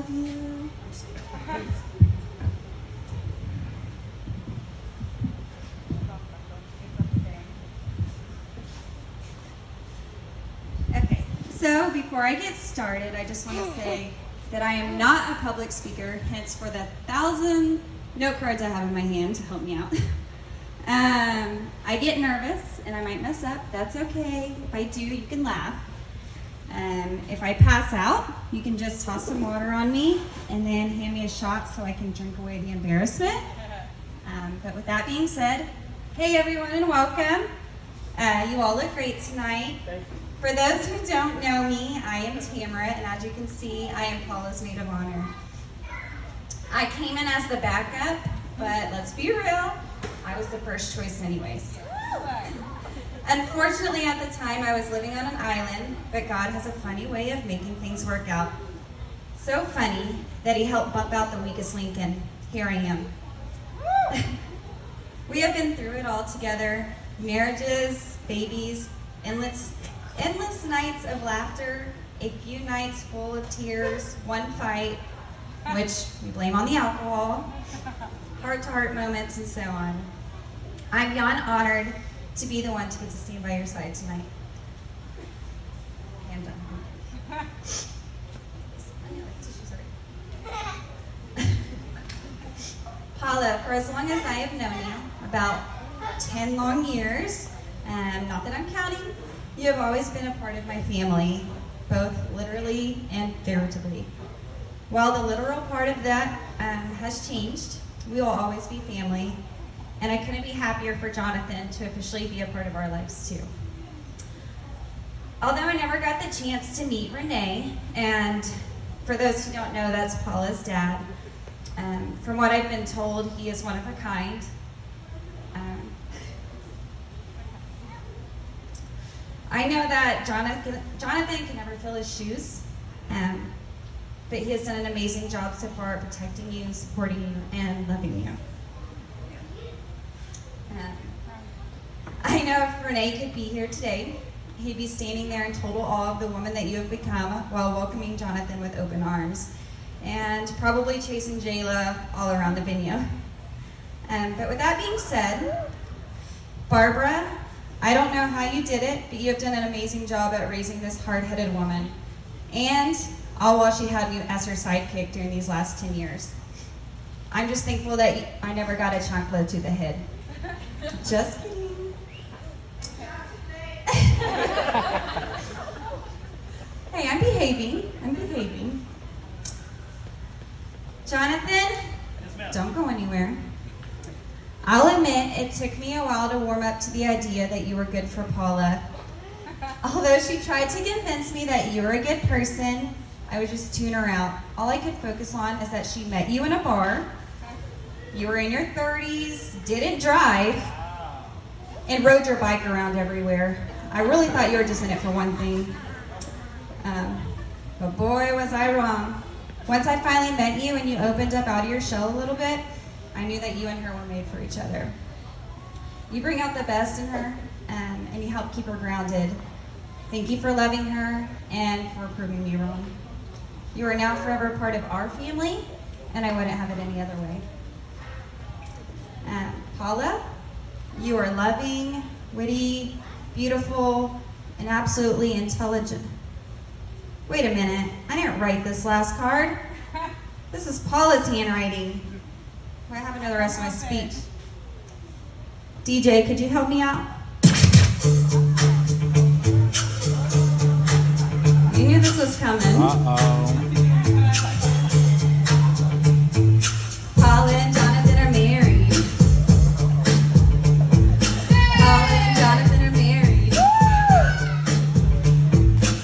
love you. Okay, so before I get started, I just want to say that I am not a public speaker, hence for the 1,000 note cards I have in my hand to help me out. I get nervous and I might mess up. That's okay. If I do, you can laugh. If I pass out, you can just toss some water on me and then hand me a shot so I can drink away the embarrassment. But with that being said, hey everyone and welcome. You all look great tonight. For those who don't know me, I am Tamara, and as you can see, I am Paula's maid of honor. I came in as the backup, but let's be real, I was the first choice anyways. Unfortunately, at the time, I was living on an island, but God has a funny way of making things work out. So funny that he helped bump out the weakest link, and here I am. We have been through it all together, marriages, babies, endless nights of laughter, a few nights full of tears, one fight, which we blame on the alcohol, heart-to-heart moments, and so on. I'm beyond honored to be the one to get to stand by your side tonight. Hand up. Paula, for as long as I have known you, about 10 long years, not that I'm counting, you have always been a part of my family, both literally and figuratively. While the literal part of that has changed, we will always be family, and I couldn't be happier for Jonathan to officially be a part of our lives too. Although I never got the chance to meet Renee, and for those who don't know, that's Paula's dad. From what I've been told, he is one of a kind. I know that Jonathan can never fill his shoes, but he has done an amazing job so far protecting you, supporting you, and loving you. I know if Renee could be here today, he'd be standing there in total awe of the woman that you have become while welcoming Jonathan with open arms and probably chasing Jayla all around the venue. But with that being said, Barbara, I don't know how you did it, but you have done an amazing job at raising this hard-headed woman. And all while she had you as her sidekick during these last 10 years. I'm just thankful that I never got a chancla to the head. Just kidding. Hey, I'm behaving. Jonathan, don't go anywhere. I'll admit it took me a while to warm up to the idea that you were good for Paula. Although she tried to convince me that you were a good person, I would just tune her out. All I could focus on is that she met you in a bar, you were in your 30s, didn't drive, and rode your bike around everywhere. I really thought you were just in it for one thing. But boy, was I wrong. Once I finally met you and you opened up out of your shell a little bit, I knew that you and her were made for each other. You bring out the best in her, and you help keep her grounded. Thank you for loving her and for proving me wrong. You are now forever part of our family, and I wouldn't have it any other way. Paula, you are loving, witty, beautiful, and absolutely intelligent. Wait a minute, I didn't write this last card. This is Paula's handwriting. What happened to the rest of my speech? DJ, could you help me out? You knew this was coming. Paula and Jonathan are married. Paula and Jonathan are married.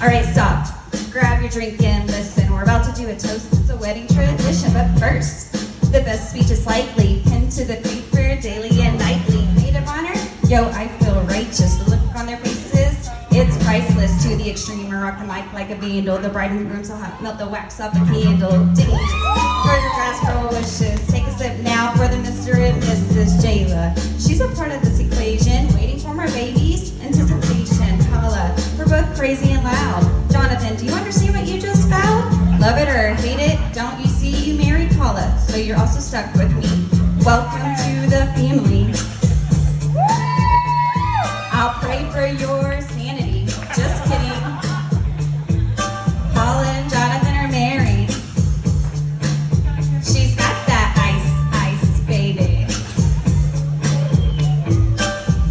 All right, stop. Grab your drink and listen. We're about to do a toast. It's a wedding tradition, but first, the best speech is likely pinned to the paper daily and nightly. Maid of honor? Yo, I feel righteous. The look on their faces, it's priceless to the extreme. I rock the mic like a vandal. The bride and groom so hot, melt the wax off the candle. Ding. For your grass girl wishes. Take a sip now for the Mr. and Mrs. Jayla. She's a part of this equation, waiting for more babies. Anticipation. Paula, we're both crazy and loud. Jonathan, do you understand what you just vowed? Love it or hate it, don't you're also stuck with me. Welcome to the family. I'll pray for your sanity. Just kidding. Paula and Johnathon are married. She's got that ice, baby.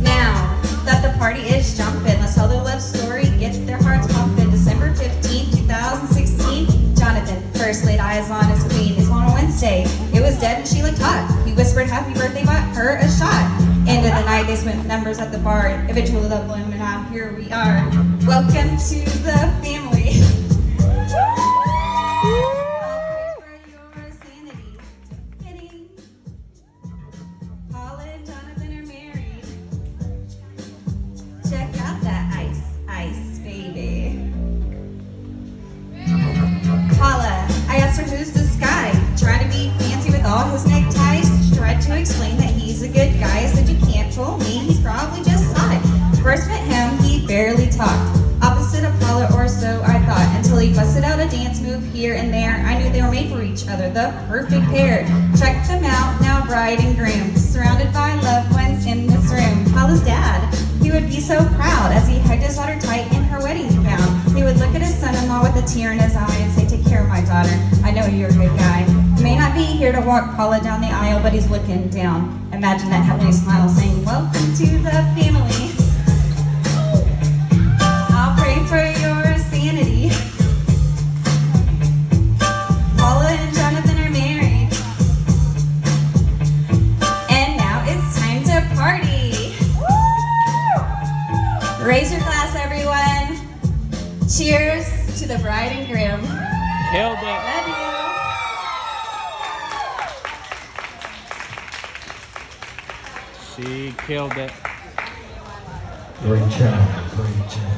Now that the party is jumping, let's tell their love story, get their hearts pumping. December 15th, 2016, Johnathon first laid eyes on his queen. It's on a Wednesday. It was dead and she looked hot. He whispered happy birthday, bought her a shot. End of the night, they spent numbers at the bar. Eventually love bloomed, and now here we are. Welcome to the family. I'll pray for your sanity. Just kidding. Paula and Johnathon are married. Check out that ice, baby. Paula, I asked her who's this guy? Trying to be fancy with all his neckties. She tried to explain that he's a good guy. I said, you can't fool me, he's probably just hot. First met him, he barely talked. Opposite of Paula, or so I thought, until he busted out a dance move here and there. I knew they were made for each other, the perfect pair. Check them out, now bride and groom, surrounded by loved ones in this room. Paula's dad, he would be so proud as he hugged his daughter tight in her wedding gown. He would look at his son-in-law with a tear in his eye and say, take care of my daughter, I know you're a good guy. He may not be here to walk Paula down the aisle, but he's looking down. Imagine that heavenly smile saying, welcome to the family. I'll pray for your sanity. Paula and Johnathon are married. And now it's time to party. Raise your glass, everyone. Cheers to the bride and groom. Killed it. Love you. She killed it. Great job. Great job.